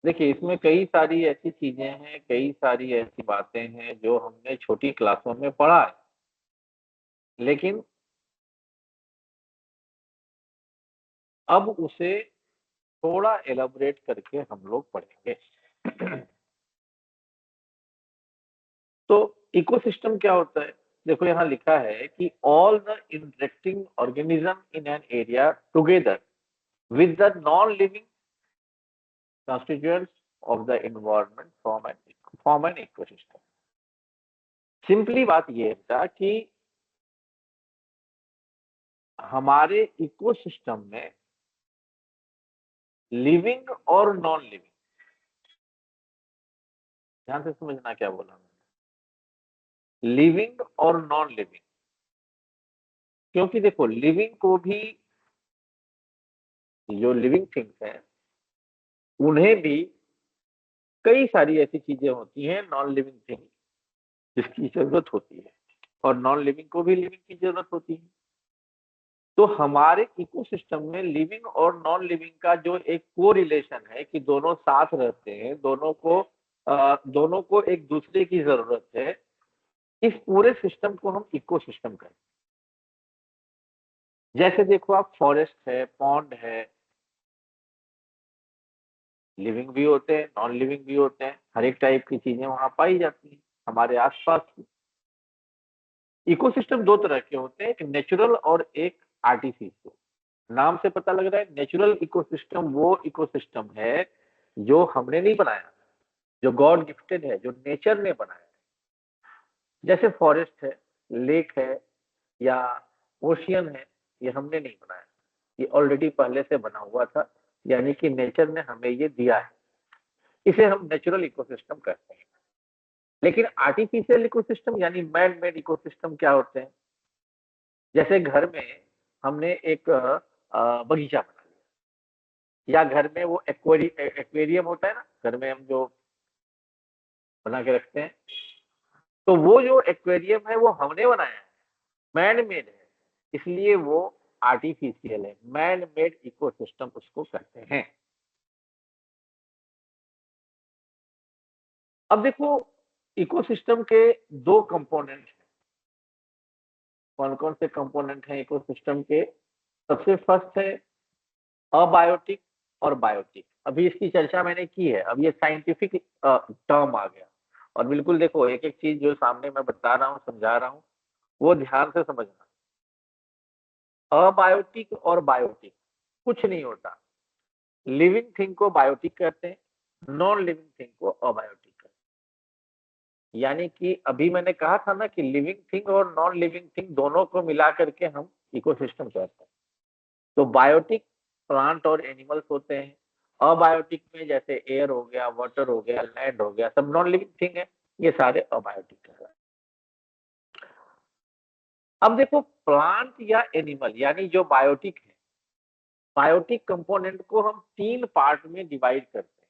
देखिए, इसमें कई सारी ऐसी चीजें हैं, कई सारी ऐसी बातें हैं जो हमने छोटी क्लासों में पढ़ा है, लेकिन अब उसे थोड़ा एलाबोरेट करके हम लोग पढ़ेंगे। तो इकोसिस्टम क्या होता है? देखो, यहाँ लिखा है कि all the interacting organism in an area together with the non-living constituents of the environment form an ecosystem। Simply बात ये है कि हमारे इकोसिस्टम में लिविंग और नॉन लिविंग, ध्यान से समझना क्या बोला मैंने, लिविंग और नॉन लिविंग। क्योंकि देखो, लिविंग को भी, जो लिविंग थिंग्स हैं उन्हें भी कई सारी ऐसी चीजें होती हैं नॉन लिविंग थिंग जिसकी जरूरत होती है, और नॉन लिविंग को भी लिविंग की जरूरत होती है। तो हमारे इकोसिस्टम में लिविंग और नॉन लिविंग का जो एक को रिलेशन है कि दोनों साथ रहते हैं, दोनों को एक दूसरे की जरूरत है, इस पूरे सिस्टम को हम इकोसिस्टम कहते हैं। जैसे देखो आप, फॉरेस्ट है, पॉन्ड है, लिविंग भी होते हैं, नॉन लिविंग भी होते हैं, हर एक टाइप की चीजें वहां पाई जाती हैं हमारे आसपास की। इकोसिस्टम दो तरह के होते हैं, एक नेचुरल और एक आर्टिफिशियल। नाम से पता लग रहा है, नेचुरल इकोसिस्टम वो इकोसिस्टम है जो हमने नहीं बनाया, जो गॉड गिफ्टेड है, जो नेचर ने बनाया है। जैसे फॉरेस्ट है, लेक है, या ओशियन है, ये हमने नहीं बनाया, ये ऑलरेडी पहले से बना हुआ था, यानी कि नेचर ने हमें ये दिया है। इसे हम नेचुरल इकोसिस्टम कहते हैं। लेकिन आर्टिफिशियल इकोसिस्टम यानी मैन मेड इकोसिस्टम क्या होते हैं? जैसे घर में हमने एक बगीचा बना लिया, या घर में वो एक्वेरियम होता है ना, घर में हम जो बना के रखते हैं, तो वो जो एक्वेरियम है वो हमने बनाया है, मैन मेड है, इसलिए वो आर्टिफिशियल है। मैन मेड इकोसिस्टम उसको कहते हैं। अब देखो, इकोसिस्टम के दो कंपोनेंट हैं। कौन कौन से कंपोनेंट हैं इकोसिस्टम के? सबसे फर्स्ट है अबायोटिक और बायोटिक। अभी इसकी चर्चा मैंने की है, अब ये साइंटिफिक टर्म आ गया। और बिल्कुल देखो, एक एक चीज जो सामने मैं बता रहा हूँ, समझा रहा हूँ, वो ध्यान से समझना। अबायोटिक और बायोटिक कुछ नहीं होता। लिविंग थिंग को बायोटिक कहते हैं, नॉन लिविंग थिंग को अबायोटिक कहते हैं। यानी कि अभी मैंने कहा था ना कि लिविंग थिंग और नॉन लिविंग थिंग दोनों को मिला करके हम इकोसिस्टम कहते हैं। तो बायोटिक प्लांट और एनिमल्स होते हैं, अबायोटिक में जैसे एयर हो गया, वाटर हो गया, लैंड हो गया, सब नॉन लिविंग थिंग है, ये सारे अबायोटिक कहलाते हैं। अब देखो, प्लांट या एनिमल यानी जो बायोटिक है, बायोटिक कंपोनेंट को हम तीन पार्ट में डिवाइड करते हैं।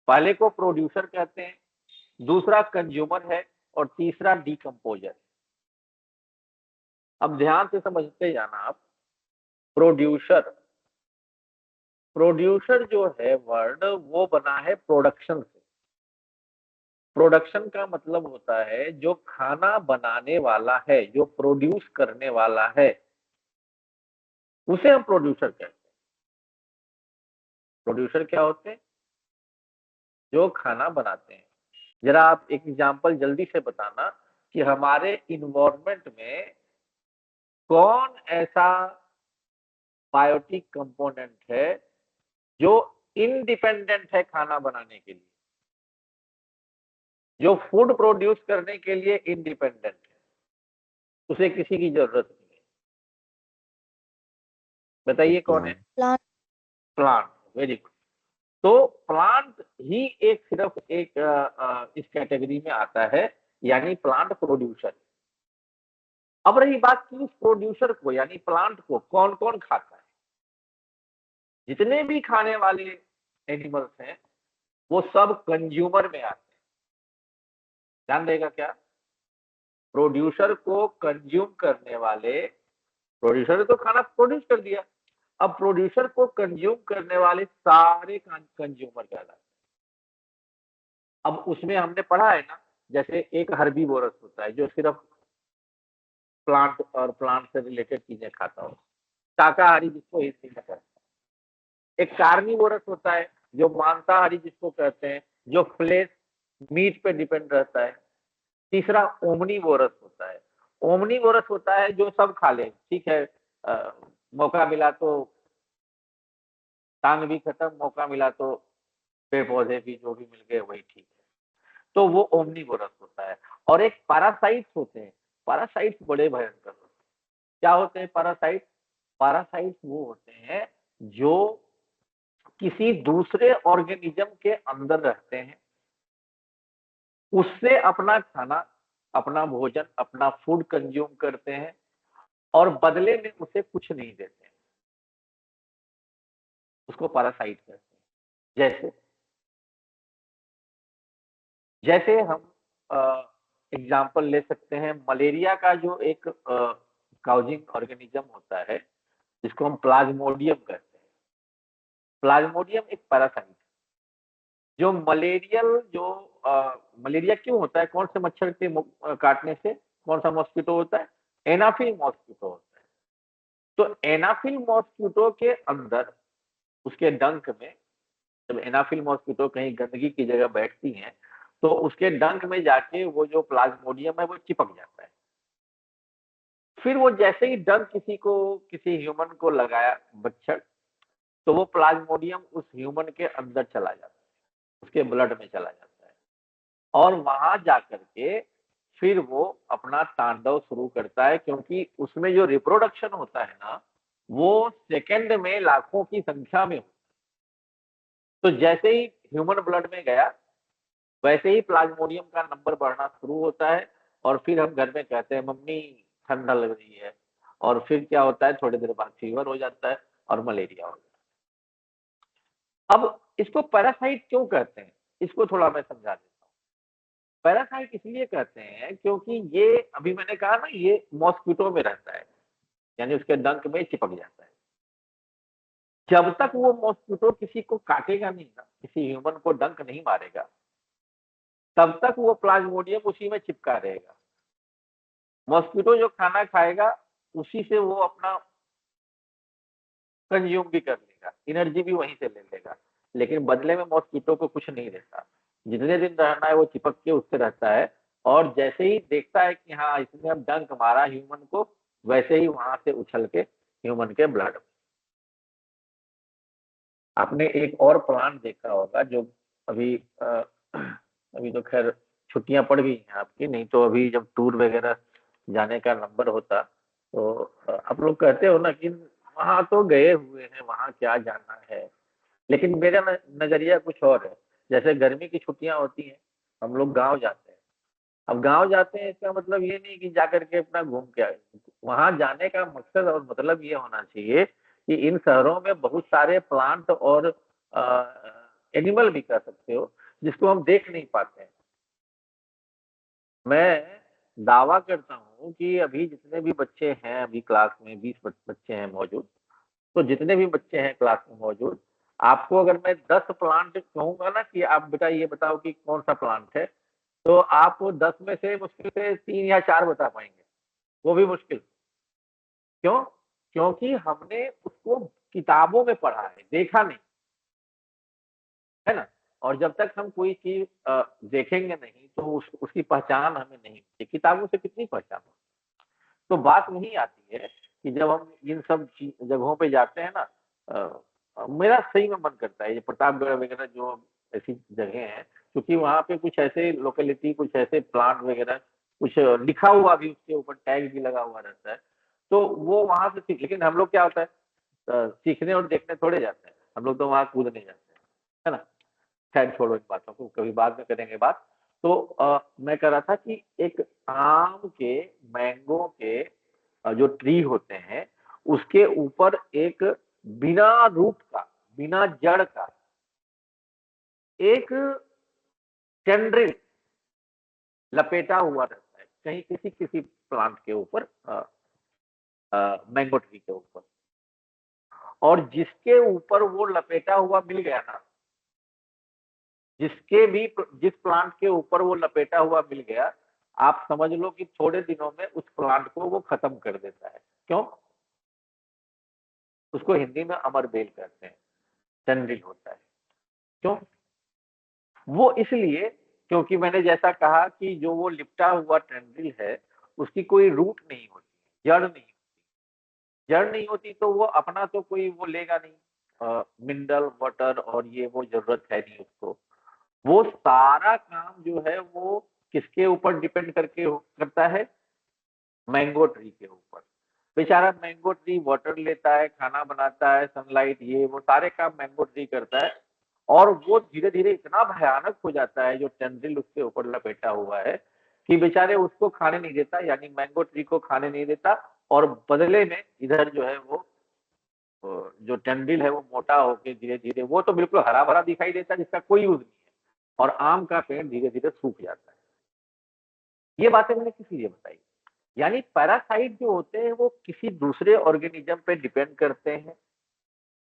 पहले को प्रोड्यूसर कहते हैं, दूसरा कंज्यूमर है, और तीसरा डिकम्पोजर है। अब ध्यान से समझते जाना आप। प्रोड्यूसर, प्रोड्यूसर जो है वर्ड, वो बना है प्रोडक्शन से। प्रोडक्शन का मतलब होता है जो खाना बनाने वाला है, जो प्रोड्यूस करने वाला है, उसे हम प्रोड्यूसर कहते हैं। प्रोड्यूसर क्या होते हैं? जो खाना बनाते हैं। जरा आप एक एग्जांपल जल्दी से बताना कि हमारे इन्वायरमेंट में कौन ऐसा बायोटिक कंपोनेंट है जो इंडिपेंडेंट है खाना बनाने के लिए, जो फूड प्रोड्यूस करने के लिए इंडिपेंडेंट है, उसे किसी की जरूरत नहीं है। बताइए कौन है? प्लांट। प्लांट। Very good. तो प्लांट ही एक सिर्फ एक इस कैटेगरी में आता है, यानी प्लांट प्रोड्यूसर। अब रही बात कि उस प्रोड्यूसर को यानी प्लांट को कौन कौन खाता है? जितने भी खाने वाले एनिमल्स हैं वो सब कंज्यूमर में आते हैं। ध्यान देगा क्या? प्रोड्यूसर को कंज्यूम करने वाले, प्रोड्यूसर ने तो खाना प्रोड्यूस कर दिया, अब प्रोड्यूसर को कंज्यूम करने वाले सारे कंज्यूमर कहलाते हैं। अब उसमें हमने पढ़ा है ना, जैसे एक हर्बीवोरस होता है जो सिर्फ प्लांट और प्लांट से रिलेटेड चीजें खाता हो, शाकाहारी जिसको हिंदी में कहते हैं। एक कार्निवोरस होता है जो मांसाहारी जिसको कहते हैं, जो फ्लेश मीट पे डिपेंड रहता है। तीसरा ओमनीवोरस होता है। ओमनीवोरस होता है जो सब खा ले, ठीक है, मौका मिला तो टांग भी खत्म, मौका मिला तो पेड़ पौधे भी जो भी मिल गए वही ठीक है। तो वो ओमनीवोरस होता है। और एक पैरासाइट्स होते हैं। पैरासाइट्स बड़े भयंकर होते हैं। क्या होते हैं पैरासाइट? पैरासाइट्स वो होते हैं जो किसी दूसरे ऑर्गेनिज्म के अंदर रहते हैं, उससे अपना खाना, अपना भोजन, अपना फूड कंज्यूम करते हैं और बदले में उसे कुछ नहीं देते हैं। उसको पैरासाइट कहते हैं। जैसे जैसे हम एग्जाम्पल ले सकते हैं, मलेरिया का जो एक काउजिंग ऑर्गेनिज्म होता है जिसको हम प्लाज्मोडियम कहते हैं। प्लाज्मोडियम एक पैरासाइट जो मलेरिया क्यों होता है, कौन से मच्छर के काटने से, कौन सा मॉस्किटो होता है? एनाफिल मॉस्किटो होता है। तो एनाफिल मॉस्किटो के अंदर, उसके डंक में, जब एनाफिल मॉस्किटो कहीं गंदगी की जगह बैठती हैं तो उसके डंक में जाके वो जो प्लाज्मोडियम है वो चिपक जाता है। फिर वो जैसे ही डंक किसी ह्यूमन को लगाया मच्छर, तो वो प्लाज्मोडियम उस ह्यूमन के अंदर चला जाता है, उसके ब्लड में चला जाता है और वहां जाकर के फिर वो अपना तांडव शुरू करता है, क्योंकि उसमें जो रिप्रोडक्शन होता है ना, वो सेकंड में लाखों की संख्या में होता है। तो जैसे ही ह्यूमन ब्लड में गया, वैसे ही प्लाज्मोडियम का नंबर बढ़ना शुरू होता है और फिर हम घर में कहते हैं मम्मी ठंडा लग रही है, और फिर क्या होता है, थोड़ी देर बाद फीवर हो जाता है और मलेरिया हो जाता है। अब इसको पैरासाइट क्यों कहते हैं, इसको थोड़ा मैं समझा देता हूँ। पैरासाइट इसलिए कहते हैं क्योंकि ये, अभी मैंने कहा ना, ये मॉस्किटो में रहता है, यानी उसके डंक में चिपक जाता है। जब तक वो मॉस्किटो किसी को काटेगा नहीं ना, किसी ह्यूमन को डंक नहीं मारेगा, तब तक वो प्लाज्मोडियम उसी में चिपका रहेगा। मॉस्किटो जो खाना खाएगा उसी से वो अपना कंज्यूम भी कर लेगा, एनर्जी भी वहीं से ले लेगा, लेकिन बदले में मॉस्किटो को कुछ नहीं देता। जितने दिन रहना है वो चिपक के उससे रहता है, और जैसे ही देखता है कि हाँ इसने अब डंक मारा ह्यूमन को, वैसे ही वहां से उछल के ह्यूमन के ब्लड। आपने एक और प्लांट देखा होगा जो अभी अभी तो खैर छुट्टियां पड़ गई हैं आपकी, नहीं तो अभी जब टूर वगैरह जाने का नंबर होता तो आप लोग कहते हो ना कि वहां तो गए हुए हैं, वहां क्या जाना है। लेकिन मेरा नजरिया कुछ और है। जैसे गर्मी की छुट्टियां होती हैं, हम लोग गांव जाते हैं। अब गांव जाते हैं इसका मतलब ये नहीं कि जाकर के अपना घूम के आए। वहां जाने का मकसद और मतलब ये होना चाहिए कि इन शहरों में बहुत सारे प्लांट और एनिमल भी कह सकते हो जिसको हम देख नहीं पाते हैं। मैं दावा करता हूँ कि अभी जितने भी बच्चे हैं, अभी क्लास में 20 बच्चे हैं मौजूद, तो जितने भी बच्चे हैं क्लास में मौजूद, आपको अगर मैं 10 प्लांट कहूंगा ना कि आप बेटा ये बताओ कि कौन सा प्लांट है, तो आप 10 में से मुश्किल से 3 या 4 बता पाएंगे, वो भी मुश्किल। क्यों? क्योंकि हमने उसको किताबों में पढ़ा है, देखा नहीं, है ना। और जब तक हम कोई चीज देखेंगे नहीं तो उसकी पहचान हमें नहीं होती। किताबों से कितनी पहचान होती। तो बात वही आती है कि जब हम इन सब जगहों पे जाते हैं ना, मेरा सही में मन करता है ये प्रतापगढ़ वगैरह जो ऐसी जगह है, क्योंकि वहाँ पे कुछ ऐसे लोकेलिटी, कुछ ऐसे प्लांट वगैरह, कुछ लिखा हुआ भी, उसके ऊपर टैग भी लगा हुआ रहता है, तो वो वहां से सीख। लेकिन हम लोग क्या होता है, सीखने और देखने थोड़े जाते हैं, हम लोग तो वहां कूदने जाते हैं, है ना। खैर छोड़ो इन बातों को, कभी बाद में करेंगे बात। तो मैं कह रहा था कि एक आम के, मैंगो के जो ट्री होते हैं, उसके ऊपर एक बिना रूट का, बिना जड़ का एक टेंड्रिल लपेटा हुआ रहता है, कहीं किसी किसी प्लांट के ऊपर, मैंगो ट्री के ऊपर। और जिसके ऊपर वो लपेटा हुआ मिल गया ना, जिस प्लांट के ऊपर वो लपेटा हुआ मिल गया, आप समझ लो कि थोड़े दिनों में उस प्लांट को वो खत्म कर देता है। क्यों? उसको हिंदी में अमर बेल कहते हैं, टंडिल होता है। क्यों? वो इसलिए क्योंकि मैंने जैसा कहा कि जो वो लिपटा हुआ टंडिल है उसकी कोई रूट नहीं होती, जड़ नहीं, जड़ नहीं होती तो वो अपना तो कोई वो लेगा नहीं, मिनरल वाटर और ये वो जरूरत है नहीं उसको। वो सारा काम जो है वो किसके ऊपर डिपेंड करता है? मैंगो ट्री के ऊपर। बेचारा मैंगो ट्री वाटर लेता है, खाना बनाता है, सनलाइट, ये वो सारे काम मैंगो ट्री करता है। और वो धीरे धीरे इतना भयानक हो जाता है जो टेंड्रिल उसके ऊपर लपेटा हुआ है कि बेचारे उसको खाने नहीं देता, यानी मैंगो ट्री को खाने नहीं देता। और बदले में इधर जो है वो जो टेंड्रिल है वो मोटा होकर धीरे धीरे, वो तो बिल्कुल हरा भरा दिखाई देता है जिसका कोई यूज नहीं है, और आम का पेड़ धीरे धीरे सूख जाता है। ये बातें मैंने किस लिए बताई? यानी पैरासाइट जो होते हैं वो किसी दूसरे ऑर्गेनिज्म पे डिपेंड करते हैं,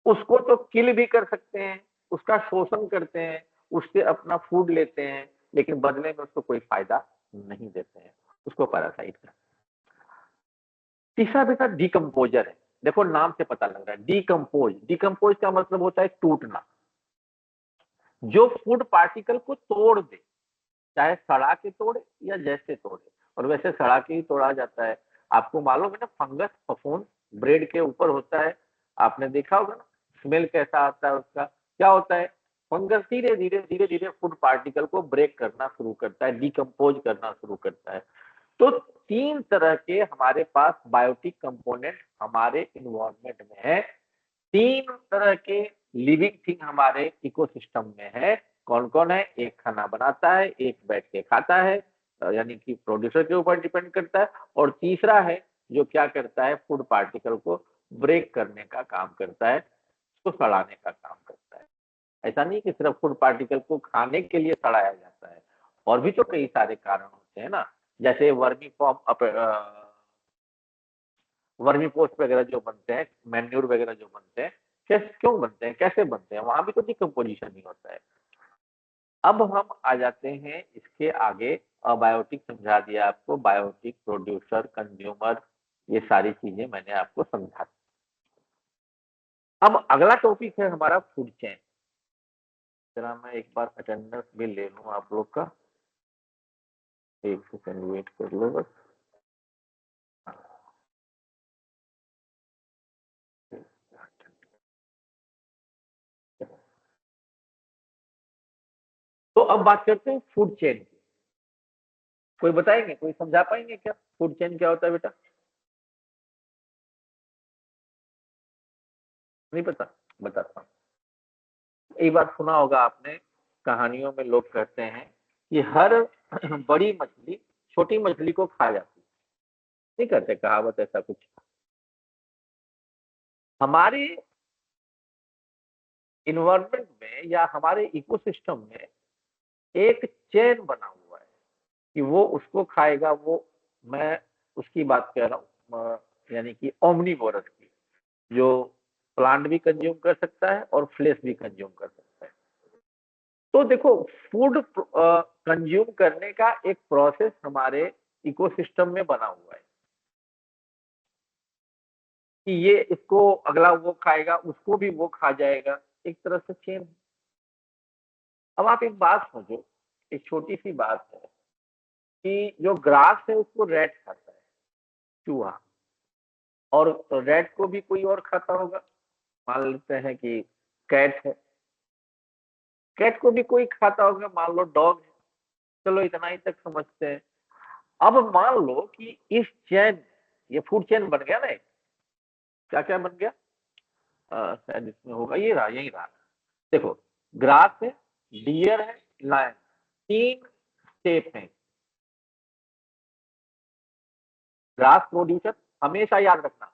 उसको तो किल भी कर सकते हैं, उसका शोषण करते हैं, उससे अपना फूड लेते हैं, लेकिन बदले में उसको कोई फायदा नहीं देते हैं, उसको पैरासाइट का। तीसरा बेटा डिकम्पोजर है। देखो नाम से पता लग रहा है, डिकम्पोज, डिकम्पोज का मतलब होता है टूटना। जो फूड पार्टिकल को तोड़ दे, चाहे सड़ा के तोड़े या जैसे तोड़े, और वैसे सड़ा के ही तोड़ा जाता है। आपको मालूम है ना, फंगस फफूंद ब्रेड के ऊपर होता है, आपने देखा होगा ना, स्मेल कैसा आता है उसका। क्या होता है? फंगस धीरे धीरे धीरे धीरे फूड पार्टिकल को ब्रेक करना शुरू करता है, डिकम्पोज करना शुरू करता है। तो तीन तरह के हमारे पास बायोटिक कंपोनेंट हमारे इन्वायरमेंट में है। तीन तरह के लिविंग थिंग हमारे इकोसिस्टम में है। कौन कौन है? एक खाना बनाता है, एक बैठ के खाता है, यानी कि प्रोड्यूसर के ऊपर डिपेंड करता है, और तीसरा है जो क्या करता है, फूड पार्टिकल को ब्रेक करने का काम करता है, उसको सड़ाने का काम करता है। ऐसा नहीं कि सिर्फ फूड पार्टिकल को खाने के लिए सड़ाया जाता है, और भी तो कई सारे कारण होते हैं ना। जैसे वर्मी पोस्ट वगैरह जो बनते हैं, मैन्यूर वगैरह जो बनते हैं, कैसे क्यों बनते हैं, कैसे बनते हैं? वहां भी तो डिकम्पोजिशन नहीं होता है। अब हम आ जाते हैं इसके आगे। अबायोटिक समझा दिया आपको, बायोटिक, प्रोड्यूसर, कंज्यूमर, ये सारी चीजें मैंने आपको समझा दी। अब अगला टॉपिक है हमारा फूड चेन। जरा मैं एक बार अटेंडेंस भी ले लूं आप लोग का, एक सेकंड वेट कर लो बस। तो अब बात करते हैं फूड चेन की। कोई बताएंगे, कोई समझा पाएंगे क्या फूड चेन क्या होता है बेटा? नहीं पता? बताता हूँ। एक बार सुना होगा आपने, कहानियों में लोग कहते हैं कि हर बड़ी मछली छोटी मछली को खा जाती है। नहीं कहते कहावत ऐसा कुछ? हमारे इन्वायरमेंट में या हमारे इकोसिस्टम में एक चेन बना हुआ है कि वो उसको खाएगा, वो, मैं उसकी बात कर रहा हूँ, यानी कि ओमनीवोरस की, जो प्लांट भी कंज्यूम कर सकता है और फ्लेश भी कंज्यूम कर सकता है। तो देखो, फूड कंज्यूम करने का एक प्रोसेस हमारे इकोसिस्टम में बना हुआ है कि ये इसको अगला वो खाएगा, उसको भी वो खा जाएगा, एक तरह से चेन। अब आप एक बात सोचो, एक छोटी सी बात है कि जो ग्रास है उसको रेट खाता है, चूहा, और रेट को भी कोई और खाता होगा। मान लेते हैं कि कैट है, कैट को भी कोई खाता होगा, मान लो डॉग है। चलो इतना ही तक समझते हैं। अब मान लो कि इस चेन, ये फूड चेन बन गया ना, क्या क्या बन गया? शायद इसमें होगा, ये रहा, यही रहा। देखो, ग्रास है, डियर है, लायन, तीन स्टेप है। ग्रास प्रोड्यूसर, हमेशा याद रखना,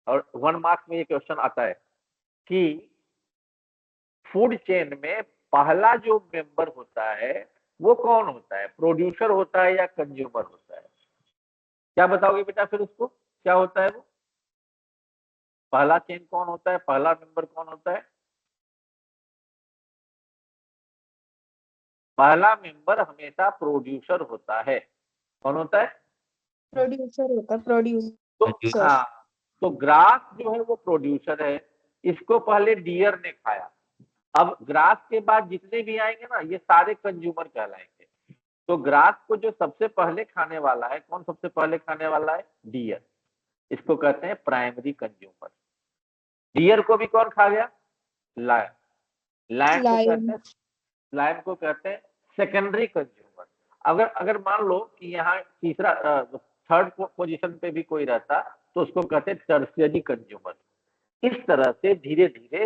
और 1 मार्क्स में ये क्वेश्चन आता है कि फूड चेन में पहला जो मेंबर होता है वो कौन होता है? प्रोड्यूसर होता है या कंज्यूमर होता है? क्या बताओगे बेटा फिर उसको, क्या होता है वो? पहला चेन कौन होता है, पहला मेंबर कौन होता है? पहला मेंबर हमेशा प्रोड्यूसर होता है। कौन होता है? प्रोड्यूसर होता है, तो प्रोड्यूसर। हाँ, तो ग्रास जो है वो प्रोड्यूसर है। इसको पहले डियर ने खाया। अब ग्रास के बाद जितने भी आएंगे ना, ये सारे कंज्यूमर कहलाएंगे। तो ग्रास को जो सबसे पहले खाने वाला है, कौन सबसे पहले खाने वाला है? डियर। इसको कहते हैं प्राइमरी कंज्यूमर। डियर को भी कौन खा गया? लायन। लायन को कहते लायन। हैं लायन को कहते हैं सेकेंडरी कंज्यूमर। अगर अगर मान लो कि यहाँ तीसरा थर्ड पोजीशन पे भी कोई रहता, तो उसको कहते हैं टर्शियरी कंज्यूमर। इस तरह से धीरे धीरे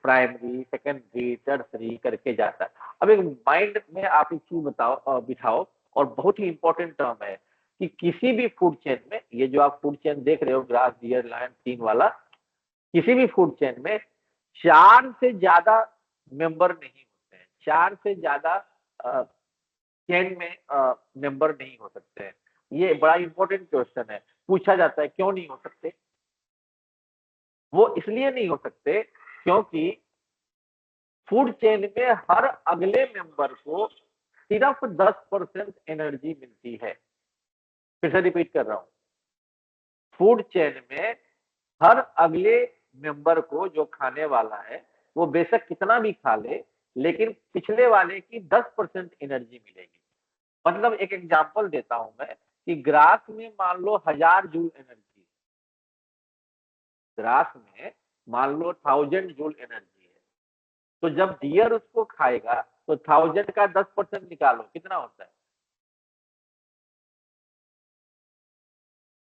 प्राइमरी, सेकेंडरी, टर्सरी करके जाता है। अब एक माइंड में आप एक चीज बताओ, बिठाओ, और बहुत ही इंपॉर्टेंट टर्म है कि किसी भी फूड चेन में, ये जो आप फूड चेन देख रहे हो, ग्रास, डियर, लायन, तीन वाला, किसी भी फूड चेन में 4 से ज्यादा मेंबर नहीं होते हैं। 4 से ज्यादा चेन में मेंबर नहीं हो सकते हैं। ये बड़ा इंपॉर्टेंट क्वेश्चन है, पूछा जाता है क्यों नहीं हो सकते। वो इसलिए नहीं हो सकते क्योंकि फूड चेन में हर अगले मेंबर को सिर्फ 10% एनर्जी मिलती है। फिर से रिपीट कर रहा हूं, फूड चेन में हर अगले मेंबर को जो खाने वाला है, वो बेशक कितना भी खा ले, लेकिन पिछले वाले की 10% एनर्जी मिलेगी। मतलब एक एग्जांपल देता हूं मैं कि ग्रास में मान लो 1000 जूल एनर्जी, ग्रास में मान लो 1000 जूल एनर्जी है। तो जब डियर उसको खाएगा तो 1000 का 10% निकालो, कितना होता है?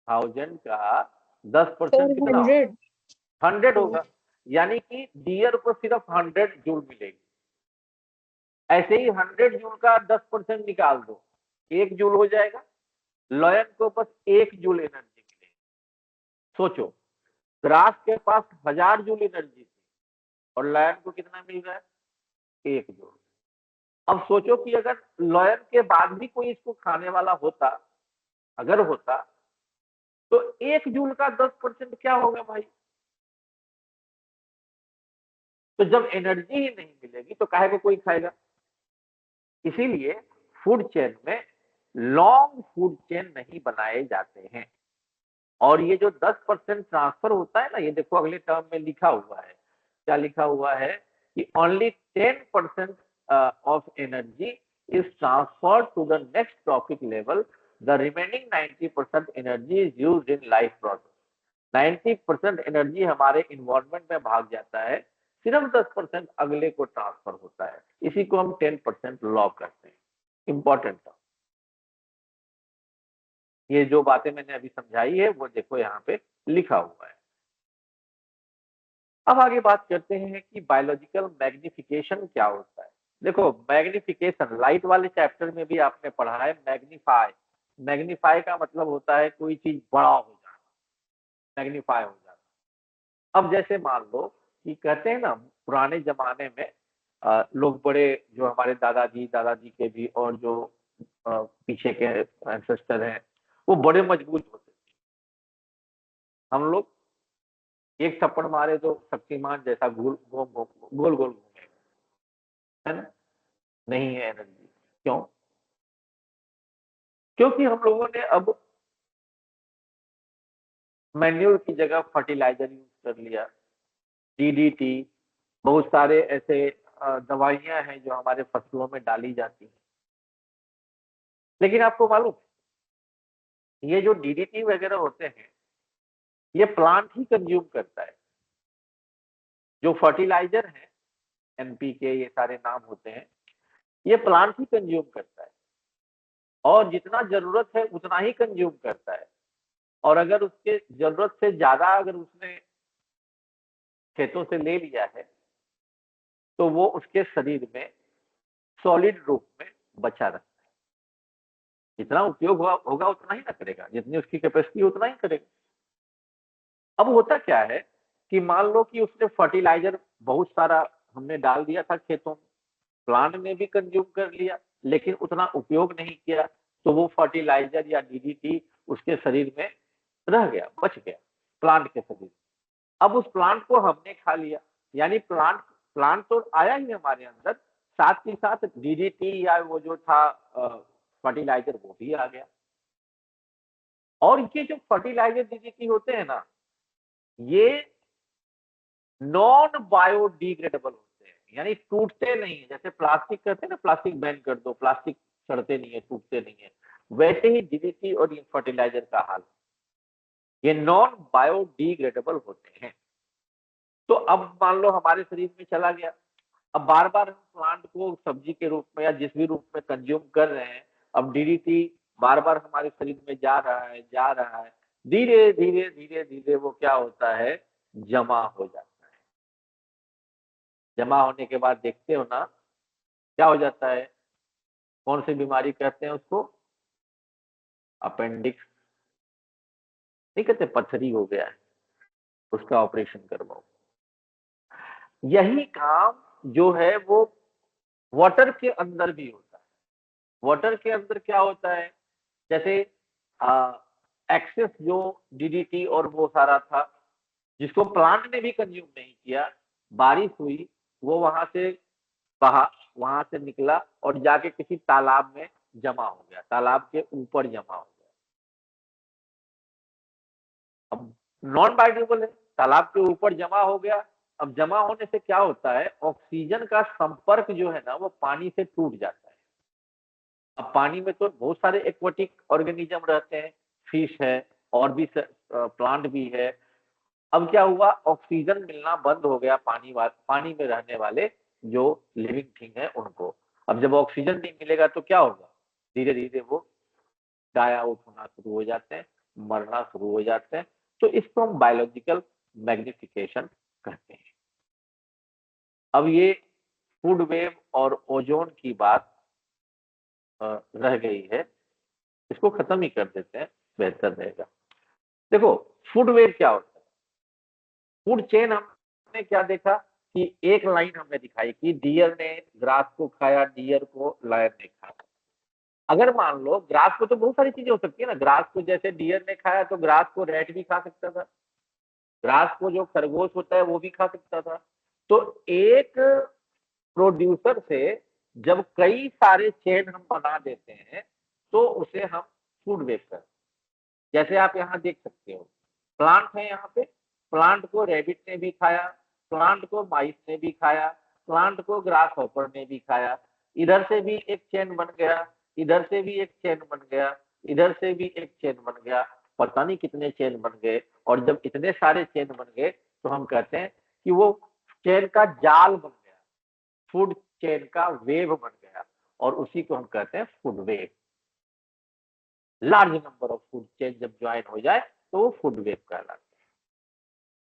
1000 का 10% कितना होगा? 400। 100 होगा। यानी कि डियर को सिर्फ 100 जूल मिलेगी। ऐसे ही 100 जूल का 10% निकाल दो, 1 जूल हो जाएगा। लॉयन को बस 1 जूल एनर्जी मिलेगी। सोचो, ग्रास के पास 1000 जूल एनर्जी थी और लॉयन को कितना मिल रहा है? 1 जूल। अब सोचो कि अगर लॉयन के बाद भी कोई इसको खाने वाला होता, अगर होता, तो 1 जूल का 10% क्या होगा भाई? तो जब एनर्जी ही नहीं मिलेगी तो काहे को कोई खाएगा? इसीलिए फूड चेन में लॉन्ग फूड चेन नहीं बनाए जाते हैं। और ये जो 10% ट्रांसफर होता है ना, ये देखो अगले टर्म में लिखा हुआ है। क्या लिखा हुआ है? कि only 10% of energy is transferred to the next trophic level, the remaining 90% energy is used in life process. 90% energy हमारे इन्वायरमेंट में भाग जाता है, सिर्फ 10% अगले को ट्रांसफर होता है। इसी को हम 10% लॉ करते हैं। इंपॉर्टेंट। ये जो बातें मैंने अभी समझाई है वो देखो यहाँ पे लिखा हुआ है। अब आगे बात करते हैं कि बायोलॉजिकल मैग्निफिकेशन क्या होता है। देखो, मैग्निफिकेशन लाइट वाले चैप्टर में भी आपने पढ़ा है। मैग्नीफाई, मैग्नीफाई का मतलब होता है कोई चीज बड़ा हो जाना, मैग्नीफाई हो जाना। अब जैसे मान लो कि कहते हैं ना, पुराने जमाने में लोग बड़े, जो हमारे दादाजी, दादाजी के भी, और जो पीछे के एंसेस्टर हैं, वो बड़े मजबूत होते थे। हम लोग एक थप्पड़ मारे तो शक्तिमान जैसा गोल गोल गोल गोल घूमेगा, है ना? नहीं है एनर्जी। क्यों? क्योंकि हम लोगों ने अब मैन्योर की जगह फर्टिलाइजर यूज कर लिया, डीडीटी, बहुत सारे ऐसे दवाइयां हैं जो हमारे फसलों में डाली जाती हैं। लेकिन आपको मालूम, ये जो डीडीटी वगैरह होते हैं, ये प्लांट ही कंज्यूम करता है। जो फर्टिलाइजर है, एनपीके, ये सारे नाम होते हैं, ये प्लांट ही कंज्यूम करता है। और जितना जरूरत है उतना ही कंज्यूम करता है। और अगर उसके जरूरत से ज्यादा अगर उसने खेतों से ले लिया है, तो वो उसके शरीर में सॉलिड रूप में बचा रहता है। जितना उपयोग होगा उतना ही ना करेगा, जितनी उसकी कैपेसिटी उतना ही करेगा। अब होता क्या है कि मान लो कि उसने फर्टिलाइजर बहुत सारा हमने डाल दिया था खेतों में, प्लांट ने भी कंज्यूम कर लिया, लेकिन उतना उपयोग नहीं किया, तो वो फर्टिलाइजर या डीडीटी उसके शरीर में रह गया, बच गया, प्लांट के शरीर में। अब उस प्लांट को हमने खा लिया, यानी प्लांट प्लांट तो आया ही हमारे अंदर, साथ ही साथ डीडीटी या वो जो था फर्टिलाइजर वो भी आ गया। और ये जो फर्टिलाइजर डीडीटी होते हैं ना, ये नॉन बायोडिग्रेडेबल होते हैं, यानी टूटते नहीं है। जैसे प्लास्टिक कहते हैं ना, प्लास्टिक बैन कर दो, प्लास्टिक सड़ते नहीं है, टूटते नहीं है, वैसे ही डीडीटी और ये फर्टिलाइजर का हाल, ये नॉन बायोडिग्रेडेबल होते हैं। तो अब मान लो हमारे शरीर में चला गया, अब बार बार हम प्लांट को सब्जी के रूप में या जिस भी रूप में कंज्यूम कर रहे हैं, अब डीडीटी बार बार हमारे शरीर में जा रहा है, जा रहा है, धीरे धीरे धीरे धीरे वो क्या होता है, जमा हो जाता है। जमा होने के बाद देखते हो ना क्या हो जाता है, कौन सी बीमारी कहते हैं उसको, अपेंडिक्स। नहीं कहते पथरी हो गया है, उसका ऑपरेशन करवाओ। यही काम जो है वो वाटर के अंदर भी होता है। वाटर के अंदर क्या होता है, जैसे एक्सेस जो डीडीटी और वो सारा था, जिसको प्लांट ने भी कंज्यूम नहीं किया, बारिश हुई, वो वहां से बहा, वहां से निकला और जाके किसी तालाब में जमा हो गया, तालाब के ऊपर जमा हो गया। अब नॉन बायोडिग्रेडेबल है, तालाब के ऊपर जमा हो गया। अब जमा होने से क्या होता है, ऑक्सीजन का संपर्क जो है ना वो पानी से टूट जाता है। अब पानी में तो बहुत सारे एक्वाटिक ऑर्गेनिज्म रहते हैं, फिश है और भी प्लांट भी है। अब क्या हुआ, ऑक्सीजन मिलना बंद हो गया पानी में रहने वाले जो लिविंग थिंग है उनको। अब जब ऑक्सीजन नहीं मिलेगा तो क्या होगा, धीरे धीरे वो डाई आउट होना शुरू हो जाते हैं, मरना शुरू हो जाते हैं। तो इसको हम बायोलॉजिकल मैग्निफिकेशन कहते हैं। अब ये फूड वेव और ओजोन की बात रह गई है, इसको खत्म ही कर देते हैं, बेहतर रहेगा। देखो फूड वेव क्या होता है, फूड चेन हमने क्या देखा कि एक लाइन हमने दिखाई कि डियर ने ग्रास को खाया, डियर को लायन ने खाया। अगर मान लो ग्रास को, तो बहुत सारी चीजें हो सकती है ना, ग्रास को जैसे डियर ने खाया तो ग्रास को रैट भी खा सकता था, ग्रास को जो खरगोश होता है वो भी खा सकता था। तो एक प्रोड्यूसर से जब कई सारे चेन हम बना देते हैं तो उसे हम फूड वेब करते हैं। जैसे आप यहाँ देख सकते हो, प्लांट है यहाँ पे, प्लांट को रैबिट ने भी खाया, प्लांट को माइस ने भी खाया, प्लांट को ग्रास हॉपर ने भी खाया, इधर से भी एक चेन बन गया, इधर से भी एक चेन बन गया, इधर से भी एक चेन बन गया, पता नहीं कितने चेन बन गए। और जब इतने सारे चेन बन गए तो हम कहते हैं कि वो चेन का जाल बन गया, फूड चेन का वेव बन गया, और उसी को हम कहते हैं food web. Large number of food chain जब ज्वाइन हो जाए तो वो फूड वेव कहलाता है।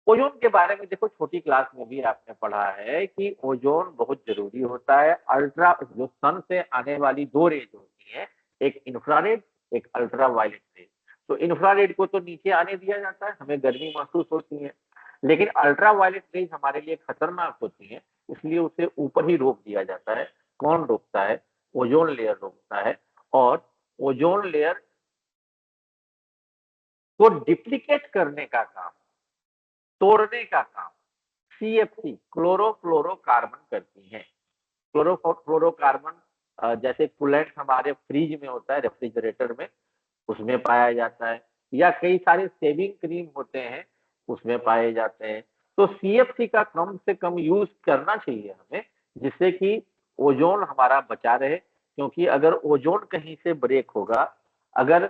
ओजोन के बारे में देखो, छोटी क्लास में भी आपने पढ़ा है कि ओजोन बहुत जरूरी होता है। अल्ट्रा जो सन से आने वाली दो रेज होती है, एक इंफ्रारेड, एक अल्ट्रा वायलेट रेज। तो इंफ्रारेड को तो नीचे आने दिया जाता है, हमें गर्मी महसूस होती है, लेकिन अल्ट्रा वायलेट रेज हमारे लिए खतरनाक होती है, इसलिए उसे ऊपर ही रोक दिया जाता है। कौन रोकता है, ओजोन लेयर रोकता है। और ओजोन लेयर को डिप्लीकेट करने का काम, तोड़ने का काम सीएफसी क्लोरोफ्लोरोकार्बन करती है। क्लोरोफ्लोरोकार्बन जैसे कूलेंट हमारे फ्रिज में होता है, रेफ्रिजरेटर में, उसमें पाया जाता है, या कई सारे सेविंग क्रीम होते हैं उसमें पाए जाते हैं। तो सीएफसी का कम से कम यूज करना चाहिए हमें, जिससे कि ओजोन हमारा बचा रहे। क्योंकि अगर ओजोन कहीं से ब्रेक होगा, अगर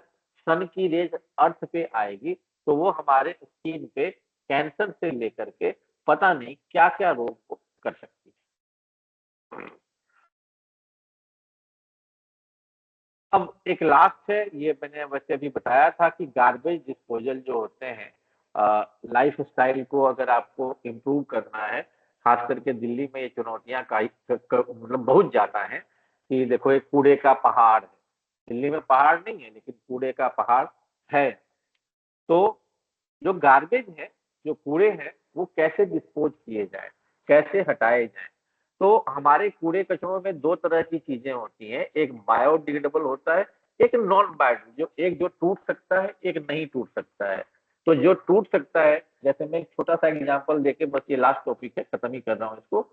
सन की रेज अर्थ पे आएगी तो वो हमारे स्किन पे कैंसर से लेकर के पता नहीं क्या क्या रोग को कर सकती है। अब एक लास्ट है, ये मैंने वैसे अभी बताया था कि गार्बेज डिस्पोजल जो होते हैं, लाइफ स्टाइल को अगर आपको इम्प्रूव करना है, खास करके दिल्ली में ये चुनौतियां मतलब बहुत ज्यादा है कि देखो एक कूड़े का पहाड़ है, दिल्ली में पहाड़ नहीं है लेकिन कूड़े का पहाड़ है। तो जो गार्बेज है, जो कूड़े हैं, वो कैसे डिस्पोज किए जाए, कैसे हटाए जाए। तो हमारे कूड़े कचरों में दो तरह की चीजें होती हैं, एक बायोडिग्रेडेबल होता है, एक नॉन बायो, जो एक जो टूट सकता है, एक नहीं टूट सकता है। तो जो टूट सकता है, जैसे मैं एक छोटा सा एग्जांपल देके, बस ये लास्ट टॉपिक है, खत्म ही कर रहा हूँ इसको।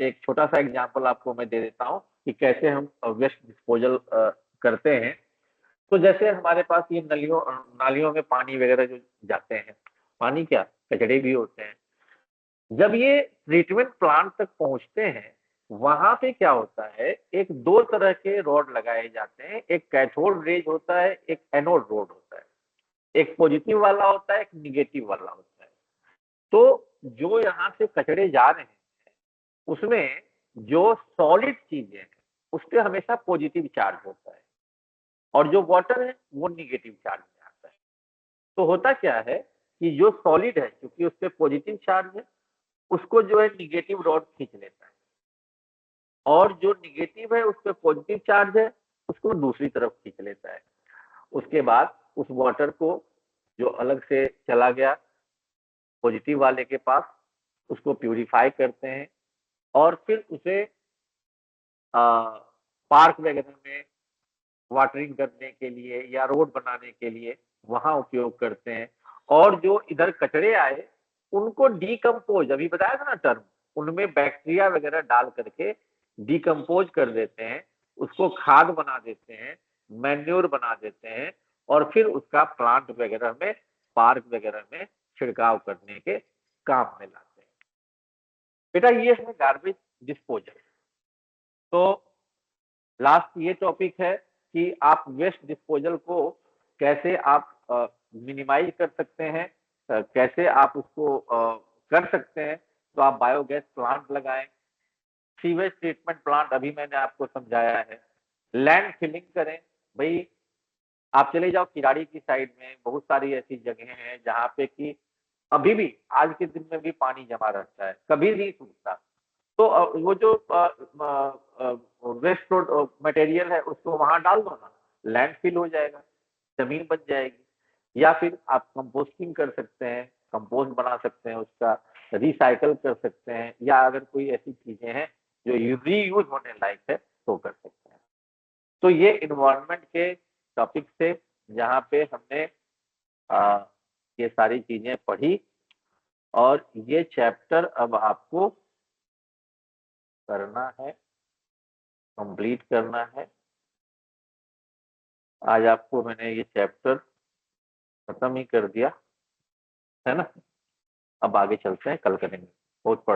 एक छोटा सा एग्जांपल आपको मैं दे देता हूँ कि कैसे हम वेस्ट डिस्पोजल करते हैं। तो जैसे हमारे पास ये नालियों में पानी वगैरह जो जाते हैं, पानी क्या, कचड़े भी होते हैं। जब ये ट्रीटमेंट प्लांट तक पहुंचते हैं, वहां पे क्या होता है, एक दो तरह के रॉड लगाए जाते हैं। एक कैथोड रेज होता है, एक एनोड रोड होता है। एक पॉजिटिव वाला होता है, एक निगेटिव वाला होता है। तो जो यहाँ से कचड़े जा रहे हैं, उसमें जो सॉलिड चीजें हैं, उस पर हमेशा पॉजिटिव चार्ज होता है, और जो वाटर है वो निगेटिव चार्ज में आता है। तो होता क्या है कि जो सॉलिड है, क्योंकि उस पर पॉजिटिव चार्ज है, उसको जो है निगेटिव रॉड खींच लेता है, और जो निगेटिव है उस पर पॉजिटिव चार्ज है, उसको दूसरी तरफ खींच लेता है। उसके बाद उस वाटर को जो अलग से चला गया पॉजिटिव वाले के पास, उसको प्यूरिफाई करते हैं, और फिर उसे पार्क वगैरह में वाटरिंग करने के लिए या रोड बनाने के लिए वहां उपयोग करते हैं। और जो इधर कचड़े आए, उनको डीकम्पोज, अभी बताया था ना टर्म, उनमें बैक्टीरिया वगैरह डाल करके डीकम्पोज कर देते हैं, उसको खाद बना देते हैं, मैन्योर बना देते हैं, और फिर उसका प्लांट वगैरह में, पार्क वगैरह में छिड़काव करने के काम में लाते हैं। बेटा ये है गार्बेज डिस्पोजल। तो लास्ट ये टॉपिक है कि आप वेस्ट डिस्पोजल को कैसे आप मिनिमाइज कर सकते हैं, कैसे आप उसको कर सकते हैं। तो आप बायोगैस प्लांट लगाएं, सीवेज ट्रीटमेंट प्लांट अभी मैंने आपको समझाया है, लैंड फिलिंग करें। भाई आप चले जाओ किराड़ी की साइड में, बहुत सारी ऐसी जगह हैं जहाँ पे कि अभी भी आज के दिन में भी पानी जमा रहता है, कभी नहीं सूखता। तो वो जो वेस्ट मटेरियल है उसको वहां डाल दो ना, लैंड फिल हो जाएगा, जमीन बच जाएगी। या फिर आप कंपोस्टिंग कर सकते हैं, कंपोस्ट बना सकते हैं, उसका रिसाइकल कर सकते हैं, या अगर कोई ऐसी चीजें हैं जो रीयूज होने लायक है तो कर सकते हैं। तो ये इन्वायरमेंट के टॉपिक से, जहाँ पे हमने आ, ये सारी चीजें पढ़ी, और ये चैप्टर अब आपको करना है, कंप्लीट करना है। आज आपको मैंने ये चैप्टर खत्म ही कर दिया है ना। अब आगे चलते हैं, कल करेंगे, बहुत पढ़